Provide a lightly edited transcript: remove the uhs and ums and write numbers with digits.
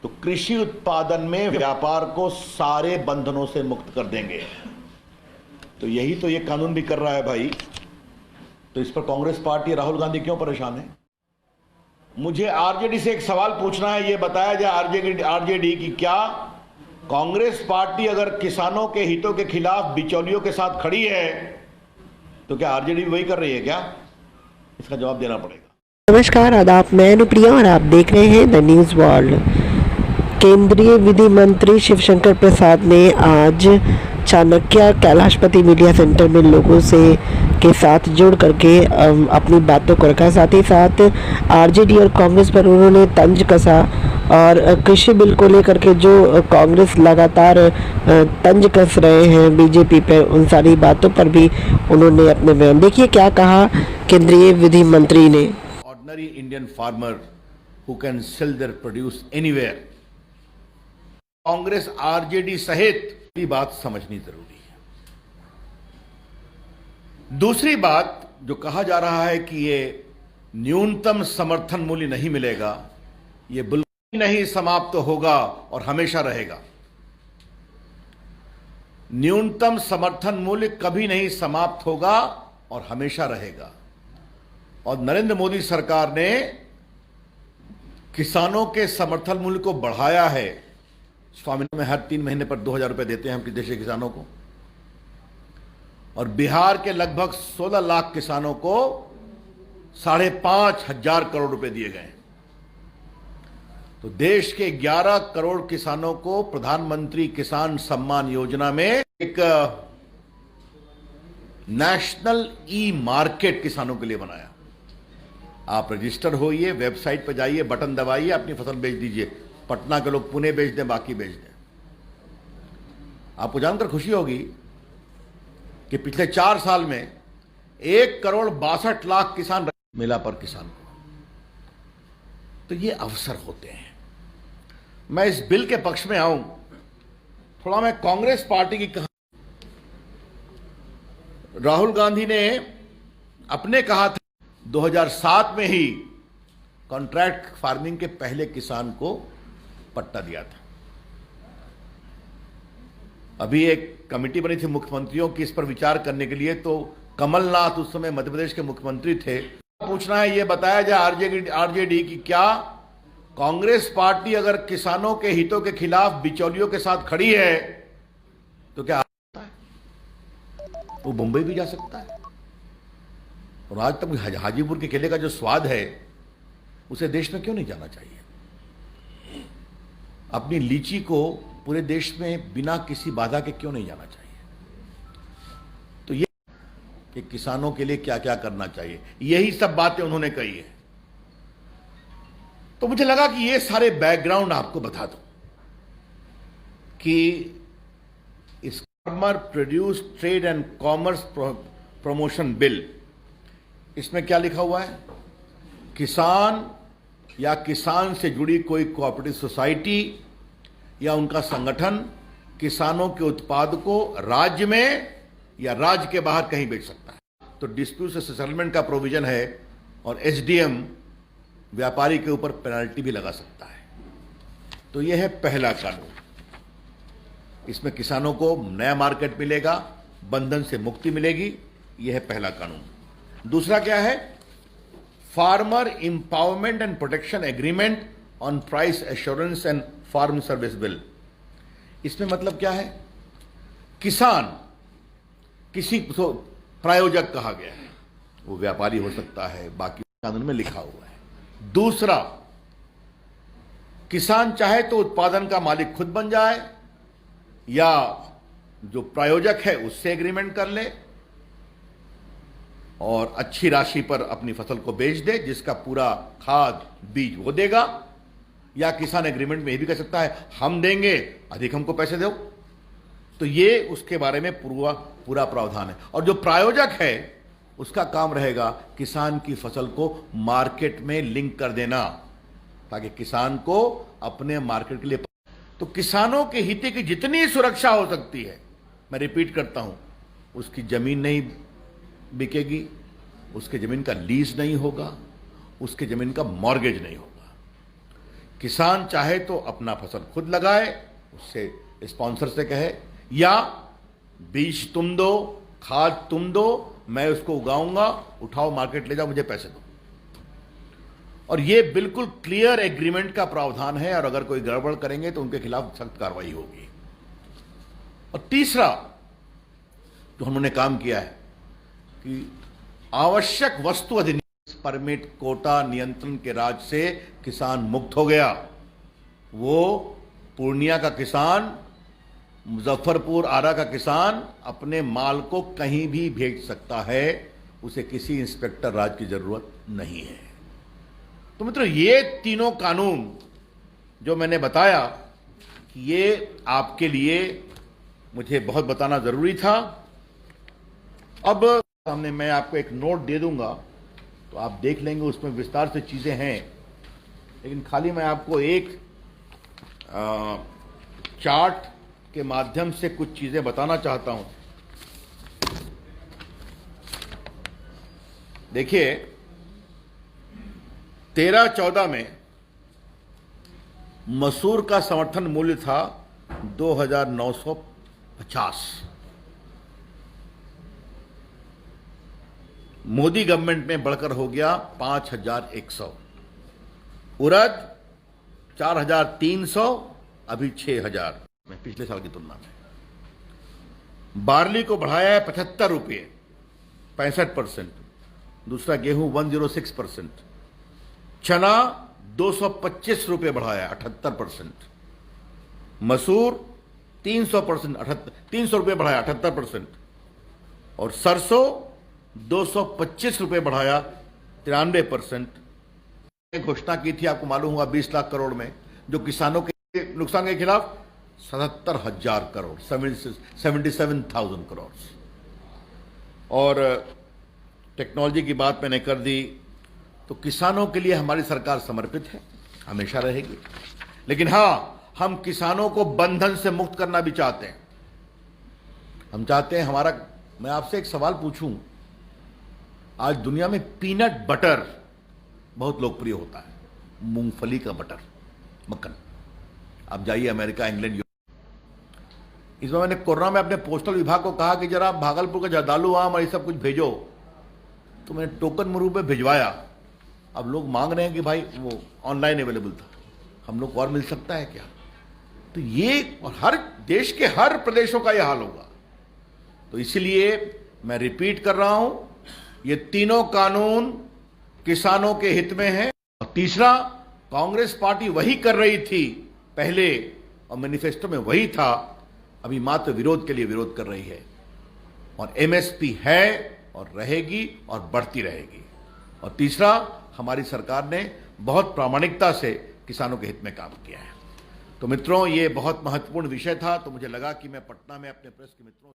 तो कृषि उत्पादन में व्यापार को सारे बंधनों से मुक्त कर देंगे। तो यही तो ये कानून भी कर रहा है भाई। तो इस पर कांग्रेस पार्टी, राहुल गांधी क्यों परेशान है? मुझे आरजेडी से एक सवाल पूछना है, ये बताया जाए आरजेडी की क्या कांग्रेस पार्टी अगर किसानों के हितों के खिलाफ बिचौलियों के साथ खड़ी है तो क्या आरजेडी वही कर रही है क्या? इसका जवाब देना पड़ेगा। नमस्कार, आदाब। मैं अनुप्रिया और आप देख रहे हैं द न्यूज़ वर्ल्ड। केंद्रीय विधि मंत्री शिवशंकर प्रसाद ने आज चाणक्य कैलाशपति मीडिया सेंटर में लोगों से के साथ जुड़ करके अपनी बातों को रखा। साथ ही साथ आरजेडी और कांग्रेस पर उन्होंने तंज कसा और कृषि बिल को लेकर के जो कांग्रेस लगातार तंज कस रहे हैं बीजेपी पर, उन सारी बातों पर भी उन्होंने अपने बयान। देखिए क्या कहा केंद्रीय विधि मंत्री ने। Ordinary Indian farmer who can sell their produce anywhere, Congress RJD सहित ये बात समझनी जरूरी है। दूसरी बात जो कहा जा रहा है कि ये न्यूनतम समर्थन मूल्य नहीं मिलेगा, ये बिल्कुल नहीं समाप्त होगा और हमेशा रहेगा। न्यूनतम समर्थन मूल्य कभी नहीं समाप्त होगा और हमेशा रहेगा। और नरेंद्र मोदी सरकार ने किसानों के समर्थन मूल्य को बढ़ाया है। स्वामित्व में हर 3 महीने पर 2,000 रुपए देते हैं हम देश के किसानों को, और बिहार के लगभग 16 लाख किसानों को 5,500 करोड़ रुपए दिए गए। तो देश के 11 करोड़ किसानों को प्रधानमंत्री किसान सम्मान योजना में एक नेशनल ई मार्केट किसानों के लिए बनाया। आप रजिस्टर होइए, वेबसाइट पर जाइए, बटन दबाइए, अपनी फसल बेच दीजिए। पटना के लोग पुणे बेच दें, बाकी बेच दें। आपको जानकर खुशी होगी कि पिछले 4 साल में 1,62,00,000 किसान मिला पर किसान को। तो ये अवसर होते हैं। मैं इस बिल के पक्ष में आऊं, थोड़ा मैं कांग्रेस पार्टी की राहुल गांधी ने अपने कहा था 2007 में ही कॉन्ट्रैक्ट फार्मिंग के पहले किसान को पट्टा दिया था। अभी एक कमेटी बनी थी मुख्यमंत्रियों की इस पर विचार करने के लिए, तो कमलनाथ उस समय मध्य प्रदेश के मुख्यमंत्री थे। पूछना है, ये बताया जाए आरजेडी की क्या कांग्रेस पार्टी अगर किसानों के हितों के खिलाफ बिचौलियों के साथ खड़ी है तो क्या वो मुंबई भी जा सकता है? और आज तक हाजीपुर के केले का जो स्वाद है उसे देश में क्यों नहीं जाना चाहिए? अपनी लीची को पूरे देश में बिना किसी बाधा के क्यों नहीं जाना चाहिए? तो ये कि किसानों के लिए क्या क्या करना चाहिए, यही सब बातें उन्होंने कही है। तो मुझे लगा कि ये सारे बैकग्राउंड आपको बता दूं कि इस farmer produce trade and commerce promotion bill, इसमें क्या लिखा हुआ है? किसान या किसान से जुड़ी कोई कोऑपरेटिव सोसाइटी या उनका संगठन किसानों के उत्पाद को राज्य में या राज्य के बाहर कहीं बेच सकता है। तो डिस्प्यूट सेटलमेंट का प्रोविजन है और एसडीएम व्यापारी के ऊपर पेनल्टी भी लगा सकता है। तो यह है पहला कानून। इसमें किसानों को नया मार्केट मिलेगा, बंधन से मुक्ति मिलेगी। यह है पहला कानून। दूसरा क्या है? Farmer empowerment and protection agreement on price assurance and farm service bill. इसमें मतलब क्या है? किसान किसी प्रायोजक कहा गया है, वो व्यापारी हो सकता है, बाकी कानून में लिखा हुआ है। दूसरा, किसान चाहे तो उत्पादन का मालिक खुद बन जाए या जो प्रायोजक है उससे एग्रीमेंट कर ले और अच्छी राशि पर अपनी फसल को बेच दे, जिसका पूरा खाद बीज वो देगा। या किसान एग्रीमेंट में ये भी कर सकता है, हम देंगे, अधिक हमको पैसे दो। तो ये उसके बारे में पूरा प्रावधान है। और जो प्रायोजक है उसका काम रहेगा किसान की फसल को मार्केट में लिंक कर देना, ताकि किसान को अपने मार्केट के लिए। तो किसानों के हित की जितनी सुरक्षा हो सकती है, मैं रिपीट करता हूं, उसकी जमीन नहीं बिकेगी, उसके जमीन का लीज नहीं होगा, उसके जमीन का मॉर्गेज नहीं होगा। किसान चाहे तो अपना फसल खुद लगाए, उससे स्पॉन्सर से कहे, या बीज तुम दो, खाद तुम दो, मैं उसको उगाऊंगा, उठाओ मार्केट ले जाओ, मुझे पैसे दो। और ये बिल्कुल क्लियर एग्रीमेंट का प्रावधान है, और अगर कोई गड़बड़ करेंगे तो उनके खिलाफ सख्त कार्रवाई होगी। और तीसरा जो हमने काम किया है कि आवश्यक वस्तु अधिनियम, परमिट, कोटा, नियंत्रण के राज से किसान मुक्त हो गया। वो पूर्णिया का किसान, मुजफ्फरपुर, आरा का किसान अपने माल को कहीं भी भेज सकता है, उसे किसी इंस्पेक्टर राज की जरूरत नहीं है। तो मित्रों, ये तीनों कानून जो मैंने बताया, ये आपके लिए मुझे बहुत बताना जरूरी था। अब सामने मैं आपको एक नोट दे दूंगा, तो आप देख लेंगे, उसमें विस्तार से चीजें हैं, लेकिन खाली मैं आपको एक चार्ट के माध्यम से कुछ चीजें बताना चाहता हूं। देखिए, 13-14 में मसूर का समर्थन मूल्य था 2,950। मोदी गवर्नमेंट में बढ़कर हो गया 5,100। उड़द 4,300, अभी 6,000 में, पिछले साल की तुलना में। बार्ली को बढ़ाया है 75 रुपये, 65%। दूसरा गेहूं 106%। चना 225 रुपये बढ़ाया, 78%। मसूर 300%, 300 रुपये बढ़ाया, 78%। और सरसों 225 रुपये बढ़ाया, 93%। घोषणा की थी, आपको मालूम होगा, 20 लाख करोड़ में, जो किसानों के नुकसान के खिलाफ 77,000 करोड़, 77,000 करोड़। और टेक्नोलॉजी की बात मैंने कर दी, तो किसानों के लिए हमारी सरकार समर्पित है, हमेशा रहेगी। लेकिन हां, हम किसानों को बंधन से मुक्त करना भी चाहते हैं। हम चाहते हैं हमारा, मैं आपसे एक सवाल पूछूं, आज दुनिया में पीनट बटर बहुत लोकप्रिय होता है, मूंगफली का बटर, मक्खन। आप जाइए अमेरिका, इंग्लैंड, इस बार मैंने कोरोना में अपने पोस्टल विभाग को कहा कि जरा भागलपुर का जर्दालू आम और ये सब कुछ भेजो, तो मैंने टोकन रूप में भिजवाया। अब लोग मांग रहे हैं कि भाई वो ऑनलाइन अवेलेबल था, हम लोग को और मिल सकता है क्या? तो ये, और हर देश के हर प्रदेशों का यह हाल होगा। तो इसलिए मैं रिपीट कर रहा हूं, ये तीनों कानून किसानों के हित में है। और तीसरा, कांग्रेस पार्टी वही कर रही थी पहले, और मैनिफेस्टो में वही था, अभी मात्र विरोध के लिए विरोध कर रही है। और एमएसपी है और रहेगी और बढ़ती रहेगी। और तीसरा, हमारी सरकार ने बहुत प्रामाणिकता से किसानों के हित में काम किया है। तो मित्रों, ये बहुत महत्वपूर्ण विषय था, तो मुझे लगा कि मैं पटना में अपने प्रेस के मित्रों